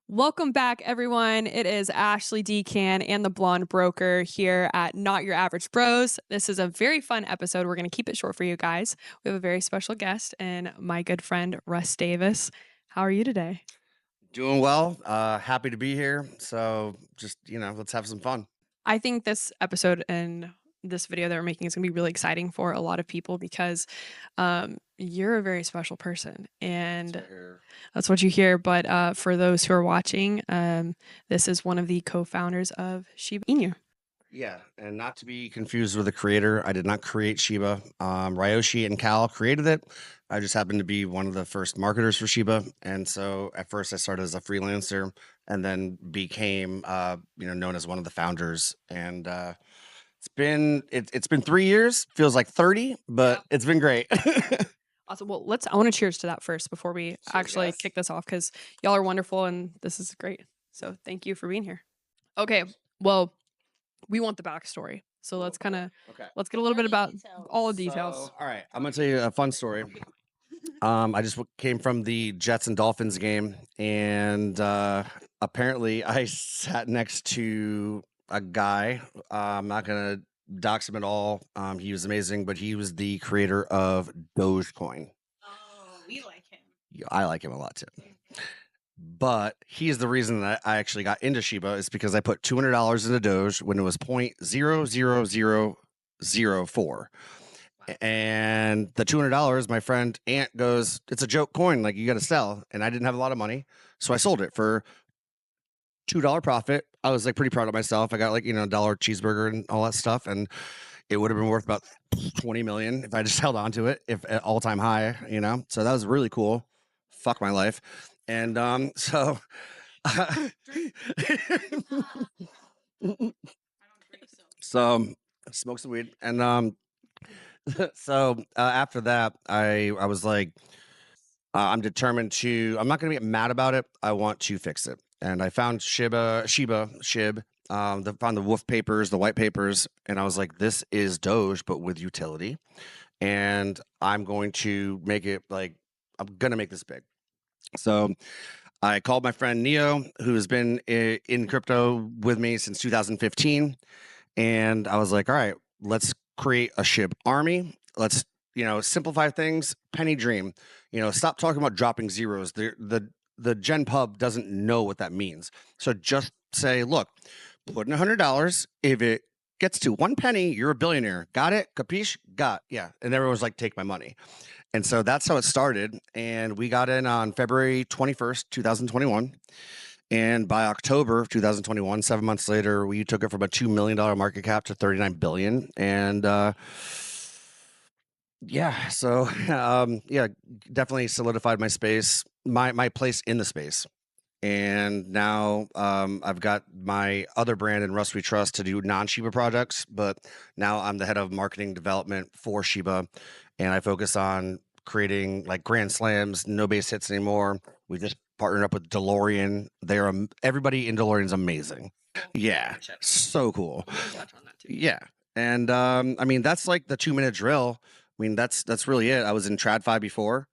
Welcome back, everyone. It is Ashley Decan and the Blonde Broker here at Not Your Average Bros. This is a very fun episode. We're going to keep it short for you guys. We have a very special guest and my good friend, Russ Davis. How are you today? Doing well. Happy to be here. So just, let's have some fun. I think this episode and this video that we're making is going to be really exciting for a lot of people because you're a very special person and that's what you hear. But for those who are watching, this is one of the co-founders of Shiba Inu. Yeah, and not to be confused with the creator. I did not create Shiba. Ryoshi and Cal created it. I just happened to be one of the first marketers for Shiba. And so at first I started as a freelancer and then became, known as one of the founders. And it's been 3 years, feels like 30, but it's been great. Awesome. Well, I want to cheers to that first before we actually kick this off because y'all are wonderful and this is great. So thank you for being here. Okay. Well, we want the backstory. So let's get a little bit about all the details. So, all right. I'm going to tell you a fun story. I just came from the Jets and Dolphins game, and apparently I sat next to a guy. I'm not going to dox him at all. He was amazing, but he was the creator of Dogecoin. Oh, we like him. I like him a lot too. But he's the reason that I actually got into Shiba is because I put $200 into Doge when it was 0.00004. And the $200, my friend Ant goes, it's a joke coin, like you got to sell. And I didn't have a lot of money, so I sold it for $2 profit. I was like pretty proud of myself. I got like, $1 cheeseburger and all that stuff. And it would have been worth about 20 million if I just held on to it, if at all time high, So that was really cool. Fuck my life. And so so smoke some weed. And so after that, I was like, I'm determined I'm not going to get mad about it. I want to fix it. And I found Shib, found the wolf papers, the white papers. And I was like, this is Doge, but with utility. And I'm going to make it I'm going to make this big. So I called my friend Neo, who has been in crypto with me since 2015. And I was like, all right, let's create a Shib Army. Let's, simplify things, penny dream. Stop talking about dropping zeros. The Gen Pub doesn't know what that means. So just say, look, put in $100. If it gets to 1 penny, you're a billionaire. Got it? Capiche? Got. Yeah. And everyone was like, take my money. And so that's how it started. And we got in on February 21st, 2021. And by October of 2021, 7 months later, we took it from a $2 million market cap to 39 billion. And definitely solidified my space, my place in the space. And now I've got my other brand in Rust We Trust to do non-Shiba projects, but now I'm the head of marketing development for Shiba, and I focus on creating like grand slams, no base hits anymore. We just partnered up with DeLorean. Everybody in DeLorean's amazing. Yeah, so cool. Yeah, and that's like the 2-minute drill. That's really it. I was in TradFi before.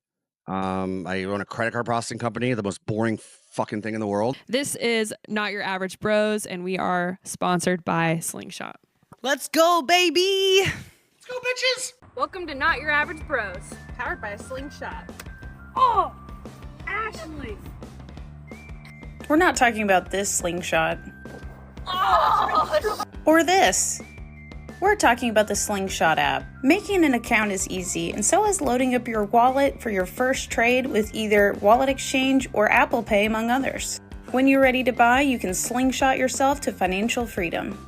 I run a credit card processing company, the most boring fucking thing in the world. This is Not Your Average Bros, and we are sponsored by Slingshot. Let's go, baby! Let's go, bitches! Welcome to Not Your Average Bros, Powered by Slingshot. Oh, Ashley! We're not talking about this Slingshot. Oh! Or this. We're talking about the Slingshot app. Making an account is easy, and so is loading up your wallet for your first trade with either Wallet Exchange or Apple Pay, among others. When you're ready to buy, you can slingshot yourself to financial freedom.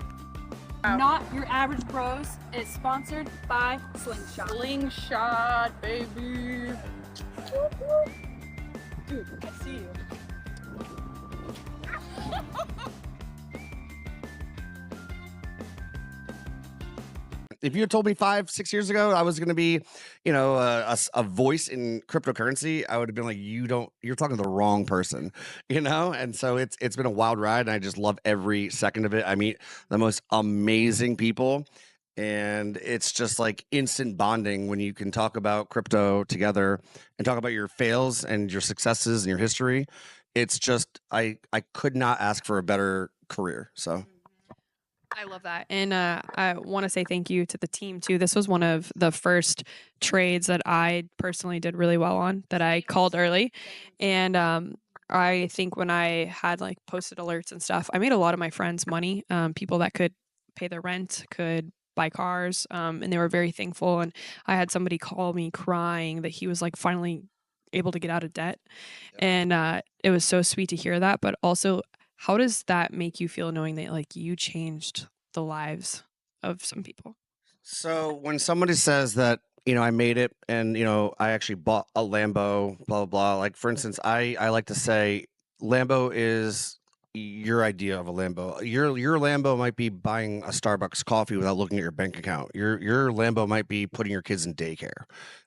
Not Your Average Bros is sponsored by Slingshot. Slingshot, baby. Dude, I see you. If you had told me 5-6 years ago I was going to be, a voice in cryptocurrency, I would have been like, you're talking to the wrong person, And so it's been a wild ride, and I just love every second of it. I meet the most amazing people, and it's just like instant bonding when you can talk about crypto together and talk about your fails and your successes and your history. it's just I could not ask for a better career. So I love that. And I want to say thank you to the team too. This was one of the first trades that I personally did really well on, that I called early. And I think when I had like posted alerts and stuff, I made a lot of my friends money, people that could pay their rent, could buy cars, and they were very thankful. And I had somebody call me crying that he was like finally able to get out of debt. And it was so sweet to hear that. But also, how does that make you feel knowing that like you changed the lives of some people? So when somebody says that, I made it and, I actually bought a Lambo, blah, blah, blah. Like, for instance, I like to say Lambo is your idea of a Lambo. Your Lambo might be buying a Starbucks coffee without looking at your bank account. Your Lambo might be putting your kids in daycare.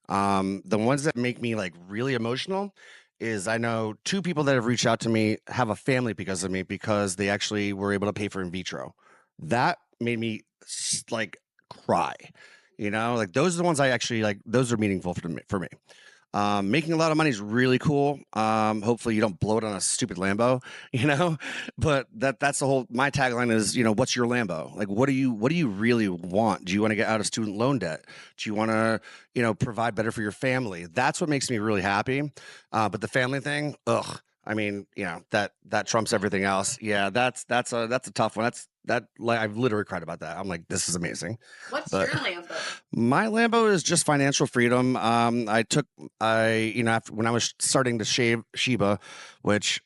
The ones that make me like really emotional is I know 2 people that have reached out to me have a family because of me, because they actually were able to pay for in vitro. That made me like cry. Like those are the ones I actually like. Those are meaningful for me. Making a lot of money is really cool. Hopefully you don't blow it on a stupid Lambo, but that's the whole, my tagline is, what's your Lambo? Like, what do you really want? Do you want to get out of student loan debt? Do you want to, provide better for your family? That's what makes me really happy. But the family thing, ugh. I mean, that trumps everything else. Yeah, that's a tough one. I've literally cried about that. I'm like, this is amazing. What's But your Lambo? my Lambo is just financial freedom. After when I was starting to shave Shiba, which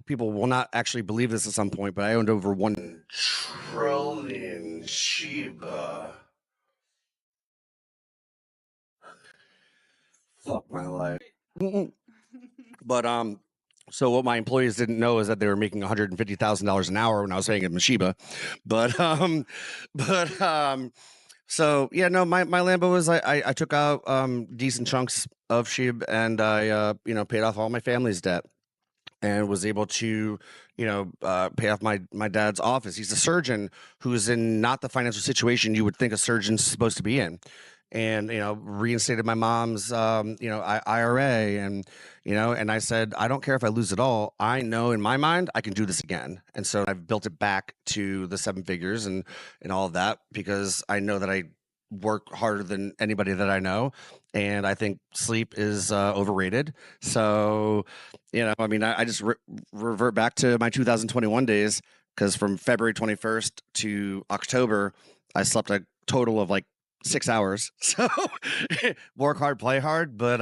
people will not actually believe this at some point, but I owned over 1 trillion Shiba. Fuck my life. But so what my employees didn't know is that they were making $150,000 an hour when I was paying them in Shiba. But so yeah, no, my Lambo was I took out decent chunks of Shib, and I paid off all my family's debt, and was able to pay off my dad's office. He's a surgeon who's in not the financial situation you would think a surgeon's supposed to be in. And reinstated my mom's IRA, and and I said, I don't care if I lose it all. I know in my mind I can do this again. And so I've built it back to the 7 figures and all of that, because I know that I work harder than anybody that I know, and I think sleep is overrated. So I mean, I just revert back to my 2021 days, because from February 21st to October I slept a total of like 6 hours. So work hard, play hard. But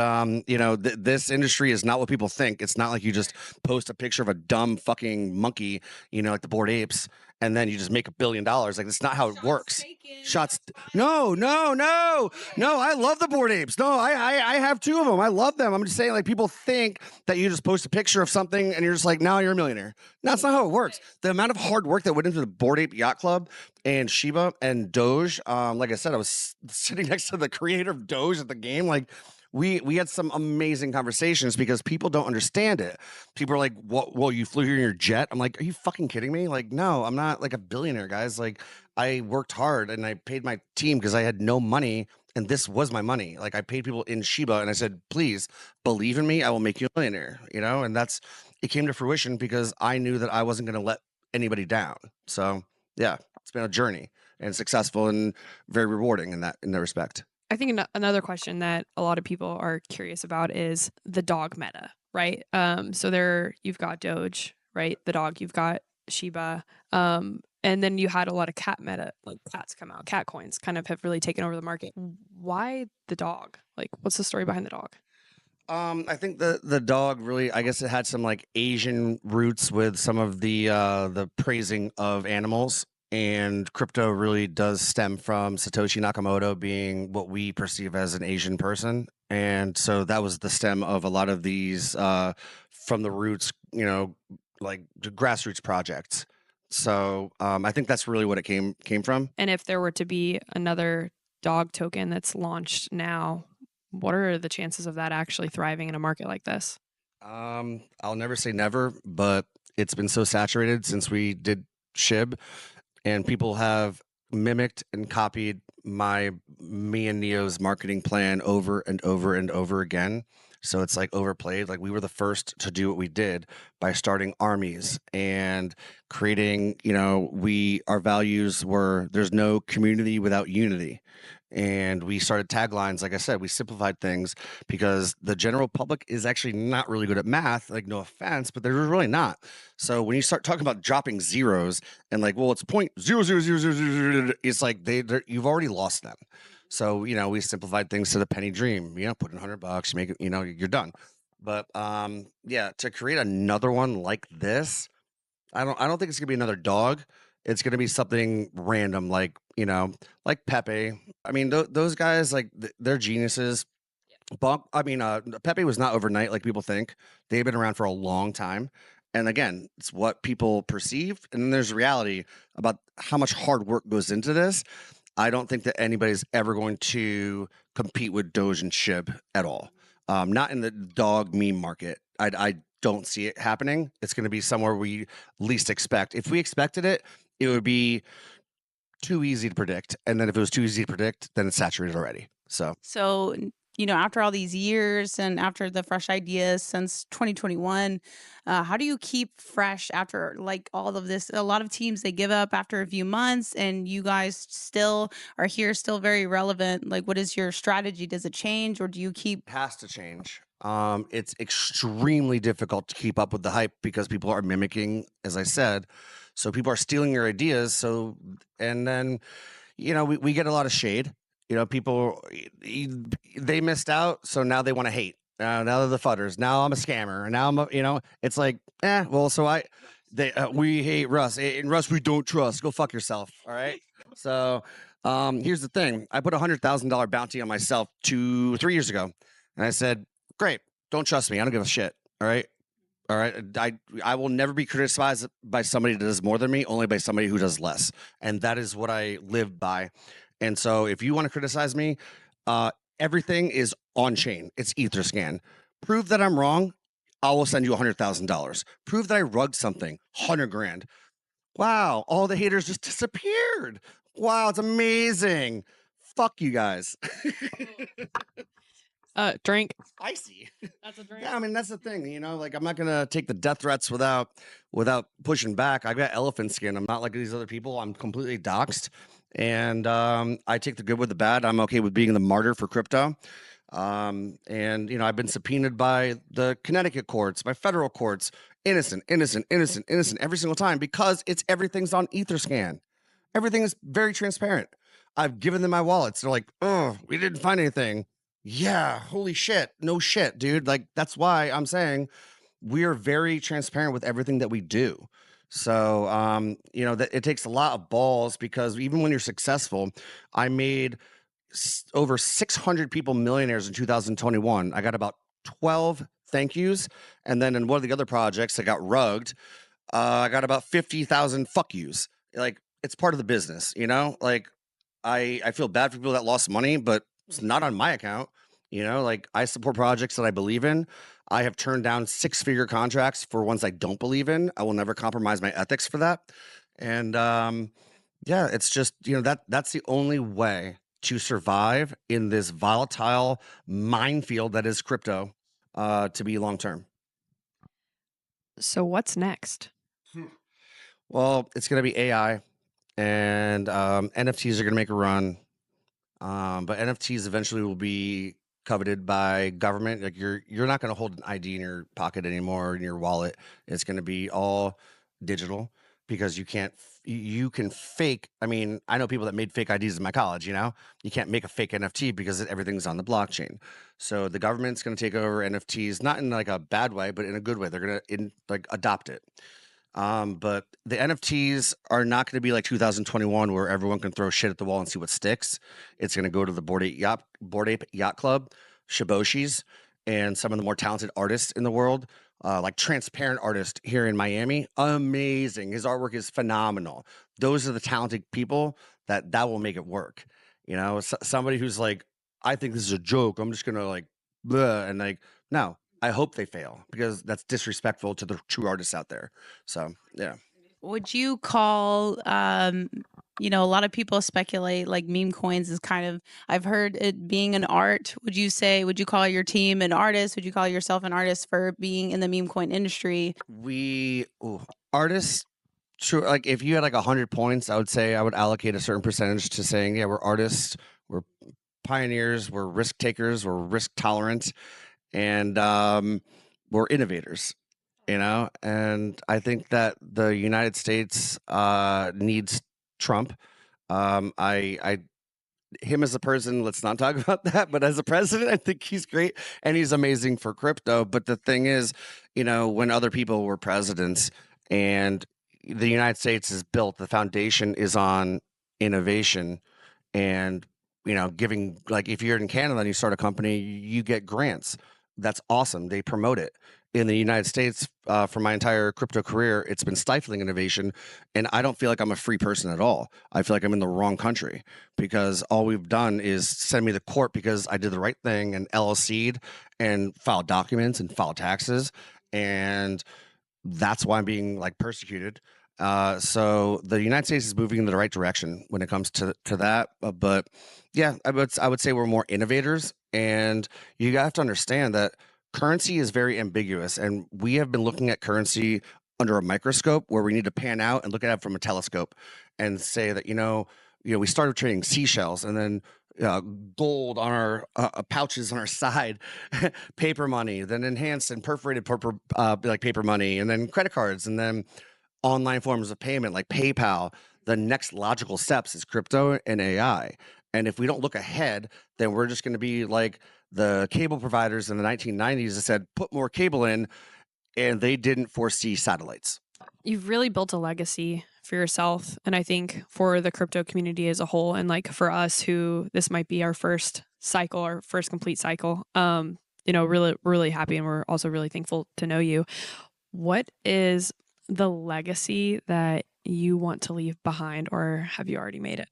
this industry is not what people think. It's not like you just post a picture of a dumb fucking monkey, like the Bored Apes, and then you just make $1 billion. Like, that's not how it works. Shots. No. I love the Bored Apes. No, I have 2 of them. I love them. I'm just saying, like, people think that you just post a picture of something and you're just like, now you're a millionaire. That's not how it works. The amount of hard work that went into the Bored Ape Yacht Club and Shiba and Doge. Like I said, I was sitting next to the creator of Doge at the game. Like, we had some amazing conversations, because people don't understand it. People are like, "What? Well, you flew here in your jet?" I'm like, "Are you fucking kidding me?" Like, no, I'm not like a billionaire, guys. Like, I worked hard and I paid my team because I had no money, and this was my money. Like, I paid people in Shiba, and I said, "Please believe in me. I will make you a millionaire." And it came to fruition because I knew that I wasn't going to let anybody down. So yeah, it's been a journey, and successful and very rewarding in that respect. I think another question that a lot of people are curious about is the dog meta, right? So you've got Doge, right? The dog, you've got Shiba, and then you had a lot of cat meta, like cats come out, cat coins kind of have really taken over the market. Why the dog? Like, what's the story behind the dog? I think the dog really, I guess it had some like Asian roots with some of the praising of animals. And crypto really does stem from Satoshi Nakamoto being what we perceive as an Asian person. And so that was the stem of a lot of these from the roots, like grassroots projects. So I think that's really what it came from. And if there were to be another dog token that's launched now, what are the chances of that actually thriving in a market like this? I'll never say never, but it's been so saturated since we did Shib. And people have mimicked and copied me and Neo's marketing plan over and over and over again. So it's like overplayed. Like we were the first to do what we did by starting armies and creating, our values were there's no community without unity. And we started taglines. Like I said, we simplified things because the general public is actually not really good at math. Like, no offense, but they're really not. So when you start talking about dropping zeros and like, well, it's 0.00000, it's like you've already lost them. So, we simplified things to the penny dream, put in $100, you make it, you're done. But yeah, to create another one like this, I don't think it's gonna be another dog. It's gonna be something random, like, like Pepe. I mean, those guys, like, they're geniuses. Pepe was not overnight like people think. They've been around for a long time. And again, it's what people perceive. And then there's reality about how much hard work goes into this. I don't think that anybody's ever going to compete with Doge and Shib at all. Not in the dog meme market. I don't see it happening. It's going to be somewhere we least expect. If we expected it, it would be too easy to predict. And then if it was too easy to predict, then it's saturated already. So, after all these years and after the fresh ideas since 2021, how do you keep fresh after like all of this? A lot of teams, they give up after a few months, and you guys still are here, still very relevant. Like, what is your strategy? Does it change, or do you keep? It has to change. It's extremely difficult to keep up with the hype because people are mimicking, as I said. So people are stealing your ideas. So, and then, we get a lot of shade. People, they missed out, so now they want to hate. Now they're the fudders. Now I'm a scammer, and now it's like, well, so we hate Russ, and Russ we don't trust. Go fuck yourself. All right. So, here's the thing: I put $100,000 bounty on myself 3 years ago, and I said, great, don't trust me. I don't give a shit. All right. All right. I will never be criticized by somebody that does more than me, only by somebody who does less, and that is what I live by. And so if you want to criticize me, everything is on chain. It's Etherscan. Prove that I'm wrong, I will send you $100,000. Prove that I rugged something, 100 grand. Wow, all the haters just disappeared. Wow, it's amazing. Fuck you guys. Drink. Spicy. That's a drink. Yeah, I mean, that's the thing, like I'm not gonna take the death threats without pushing back. I got elephant skin. I'm not like these other people. I'm completely doxxed. And I take the good with the bad. I'm okay with being the martyr for crypto. And I've been subpoenaed by the Connecticut courts, by federal courts, innocent, every single time, because everything's on Etherscan. Everything is very transparent. I've given them my wallets. They're like, oh, we didn't find anything. Yeah, holy shit. No shit, dude. Like, that's why I'm saying we are very transparent with everything that we do. So, that it takes a lot of balls, because even when you're successful, I made over 600 people millionaires in 2021. I got about 12 thank yous. And then in one of the other projects that got rugged, I got about 50,000 fuck yous. Like, it's part of the business, like I feel bad for people that lost money, but it's not on my account. Like, I support projects that I believe in. I have turned down 6-figure contracts for ones I don't believe in. I will never compromise my ethics for that. And yeah, it's just, that's the only way to survive in this volatile minefield that is crypto, to be long term. So what's next? Well, it's going to be AI, and NFTs are going to make a run. But NFTs eventually will be coveted by government. Like, you're not going to hold an ID in your pocket anymore, in your wallet. It's going to be all digital, because you can fake. I mean, I know people that made fake IDs in my college. You can't make a fake NFT because everything's on the blockchain. So the government's going to take over NFTs, not in like a bad way, but in a good way. They're going to adopt it. But the NFTs are not going to be like 2021, where everyone can throw shit at the wall and see what sticks. It's going to go to the Bored Ape Yacht Club, Shiboshis, and some of the more talented artists in the world, like Transparent Artist here in Miami. Amazing. His artwork is phenomenal. Those are the talented people that will make it work. Somebody who's like, I think this is a joke, I'm just going to like, bleh, and like, no. I hope they fail, because that's disrespectful to the true artists out there. So, yeah. Would you call You know, a lot of people speculate like meme coins is kind of, I've heard it being an art. Would you call your team an artist? Would you call yourself an artist for being in the meme coin industry? Artists, sure. Like if you had like 100 points, I would say I would allocate a certain percentage to saying, yeah, we're artists, we're pioneers, we're risk takers, we're risk tolerant, and we're innovators. And I think that the United States needs Trump. I him as a person, let's not talk about that. But as a president, I think he's great and he's amazing for crypto. But the thing is, when other people were presidents and the United States is built, the foundation is on innovation and giving, like, if you're in Canada and you start a company, you get grants. That's awesome. They promote it. In the United States, for my entire crypto career, it's been stifling innovation, and I don't feel like I'm a free person at all. I feel like I'm in the wrong country because all we've done is send me to court because I did the right thing and LLC'd and filed documents and filed taxes, and that's why I'm being like persecuted. So the United States is moving in the right direction when it comes to that. But yeah, I would say we're more innovators, and you have to understand that currency is very ambiguous, and we have been looking at currency under a microscope where we need to pan out and look at it from a telescope and say that we started trading seashells and then gold on our pouches on our side, paper money, then enhanced and perforated like paper money, and then credit cards, and then online forms of payment like PayPal. The next logical steps is crypto and AI. And if we don't look ahead, then we're just going to be like the cable providers in the 1990s that said, put more cable in, and they didn't foresee satellites. You've really built a legacy for yourself, and I think for the crypto community as a whole, and like for us who this might be our first cycle, our first complete cycle, really, really happy, and we're also really thankful to know you. What is the legacy that you want to leave behind, or have you already made it?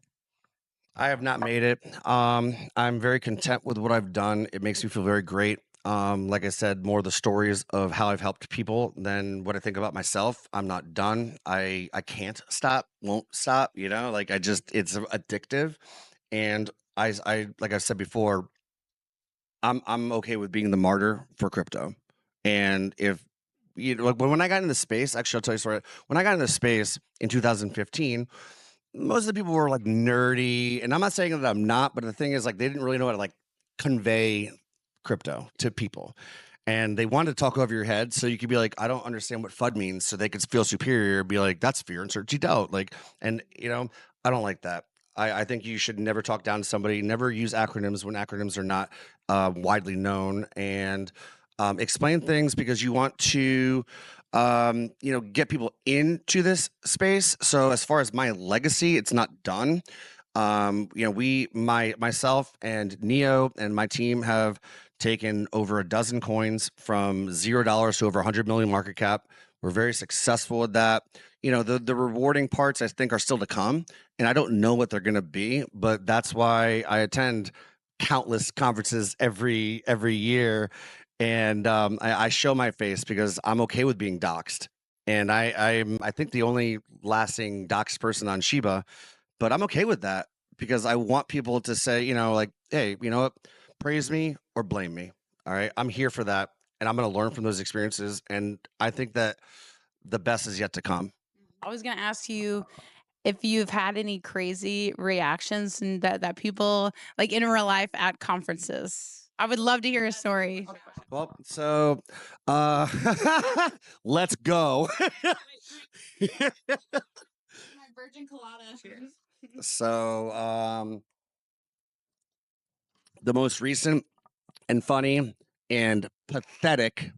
I have not made it. I'm very content with what I've done. It makes me feel very great. Like I said, more the stories of how I've helped people than what I think about myself. I'm not done. I can't stop, won't stop, like it's addictive. And I like I said before, I'm okay with being the martyr for crypto. And if like when I got into space, actually I'll tell you a story. When I got into space in 2015, most of the people were like nerdy, and I'm not saying that I'm not, but the thing is, like, they didn't really know how to like convey crypto to people, and they wanted to talk over your head, so you could be like, I don't understand what FUD means, so they could feel superior, be like, that's fear, uncertainty, doubt, like, and I don't like that. I think you should never talk down to somebody, never use acronyms when acronyms are not widely known, and explain things because you want to get people into this space. So as far as my legacy, it's not done. Myself and Neo and my team have taken over a dozen coins from $0 to over 100 million market cap. We're very successful with that. The rewarding parts I think are still to come, and I don't know what they're going to be, but that's why I attend countless conferences every year, and I show my face because I'm okay with being doxxed, and I think the only lasting doxxed person on Shiba, but I'm okay with that because I want people to say, like, hey, you know what, praise me or blame me. All right, I'm here for that, and I'm going to learn from those experiences, and I think that the best is yet to come. I was going to ask you if you've had any crazy reactions and that people like in real life at conferences. I would love to hear a story. Well, so let's go. My virgin colada. So the most recent and funny and pathetic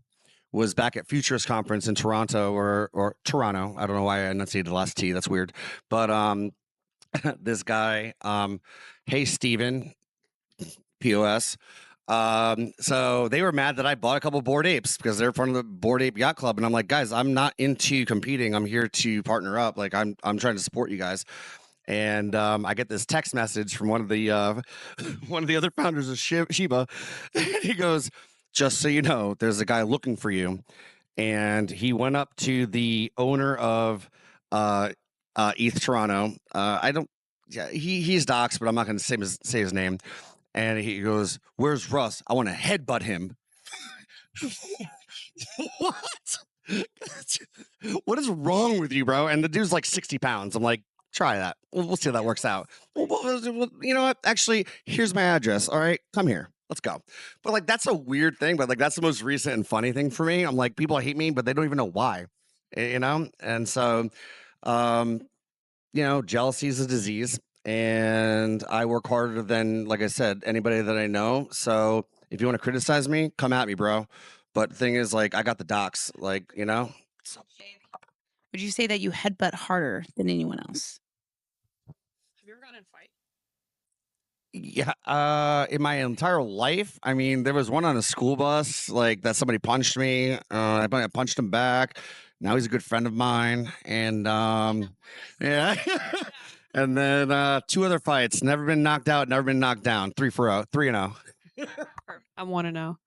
was back at Futures Conference in Toronto or Toronto. I don't know why I enunciated the last T. That's weird. But this guy, hey Steven, POS. So they were mad that I bought a couple Bored Apes because they're part of the Bored Ape Yacht Club, and I'm like, guys, I'm not into competing. I'm here to partner up. Like I'm trying to support you guys. And I get this text message from one of the other founders of Shiba. He goes, just so you know, there's a guy looking for you. And he went up to the owner of ETH Toronto. I don't yeah, he's doxxed, but I'm not going to say his name. And he goes, "Where's Russ? I want to headbutt him." What? What is wrong with you, bro? And the dude's like 60 pounds. I'm like, try that. We'll see how that works out. Well, you know what? Actually, here's my address. All right, come here. Let's go. But like, that's a weird thing. But like, that's the most recent and funny thing for me. I'm like, people hate me, but they don't even know why. You know? And so, um, jealousy is a disease. And I work harder than, like I said, anybody that I know. So if you want to criticize me, come at me, bro. But the thing is, like, I got the docs, like, Would you say that you headbutt harder than anyone else? Have you ever gotten in a fight? Yeah, in my entire life, I mean, there was one on a school bus, like that somebody punched me. I punched him back. Now he's a good friend of mine, and yeah, and then 2 other fights. Never been knocked out. Never been knocked down. 3-0. I'm 1-0.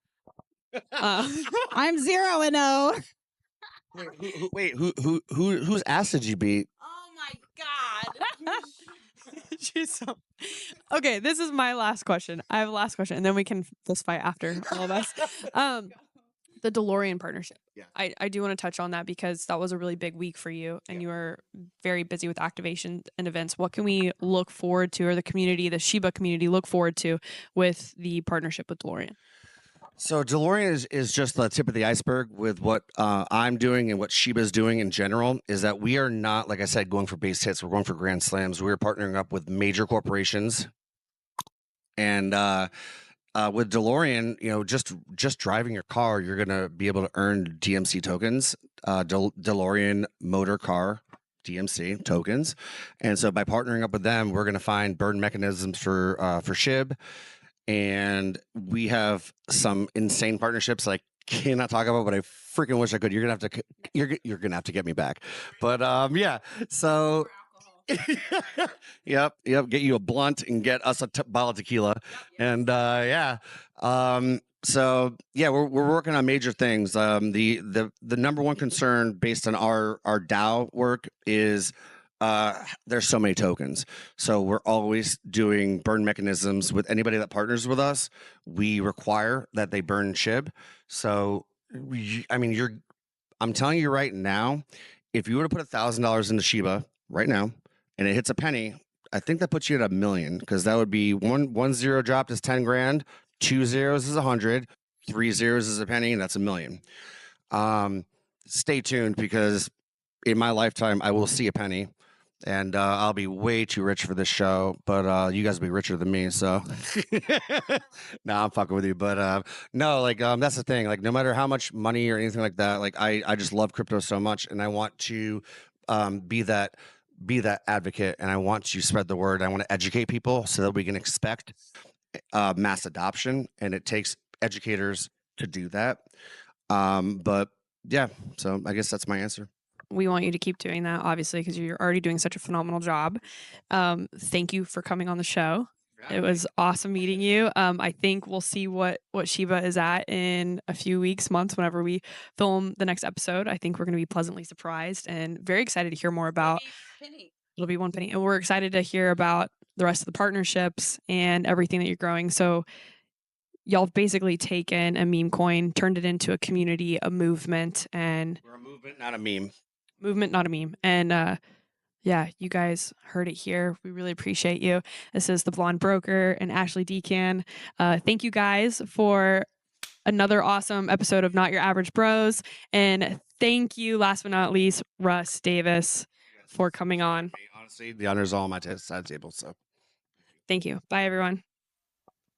I'm 0-0. Wait, whose ass did you beat? Oh my God. She's so okay. This is my last question. I have a last question, and then we can fist fight after all of us. The DeLorean partnership. Yeah. I do want to touch on that because that was a really big week for you, and you were very busy with activation and events. What can we look forward to, or the community, the Shiba community, look forward to with the partnership with DeLorean? So DeLorean is just the tip of the iceberg with what I'm doing and what Shiba's doing in general. Is that we are not, like I said, going for base hits. We're going for grand slams. We're partnering up with major corporations, and with DeLorean, just driving your car, you're gonna be able to earn DMC tokens, DeLorean motor car DMC tokens, and so by partnering up with them, we're gonna find burn mechanisms for Shib. And we have some insane partnerships I cannot talk about, but I freaking wish I could. You're gonna have to get me back. But yeah, so yep, get you a blunt and get us a bottle of tequila, and yeah. So yeah, we're working on major things. The number one concern based on our DAO work is there's so many tokens. So we're always doing burn mechanisms with anybody that partners with us. We require that they burn SHIB. So I'm telling you right now, if you were to put $1,000 into Shiba right now and it hits a penny, I think that puts you at $1 million, because that would be one zero dropped is 10 grand, 2 zeros is 100, 3 zeros is a penny, and that's $1 million. Stay tuned, because in my lifetime I will see a penny. And I'll be way too rich for this show, but you guys will be richer than me. So, no, I'm fucking with you. But no, like that's the thing. Like, no matter how much money or anything like that, like I just love crypto so much, and I want to be that advocate, and I want to spread the word. I want to educate people so that we can expect mass adoption, and it takes educators to do that. But yeah, so I guess that's my answer. We want you to keep doing that, obviously, because you're already doing such a phenomenal job. Thank you for coming on the show. It was awesome meeting you. I think we'll see what Shiba is at in a few weeks, months, whenever we film the next episode. I think we're going to be pleasantly surprised and very excited to hear more about. It'll be 1 penny. And we're excited to hear about the rest of the partnerships and everything that you're growing. So y'all have basically taken a meme coin, turned it into a community, a movement, and we're a movement, not a meme. Movement, not a meme. And yeah, you guys heard it here. We really appreciate you. This is the Blonde Broker and Ashley Decan. Thank you guys for another awesome episode of Not Your Average Bros. And thank you, last but not least, Russ Davis, for coming on. Honestly, the honor is all on my side table. So thank you. Bye, everyone.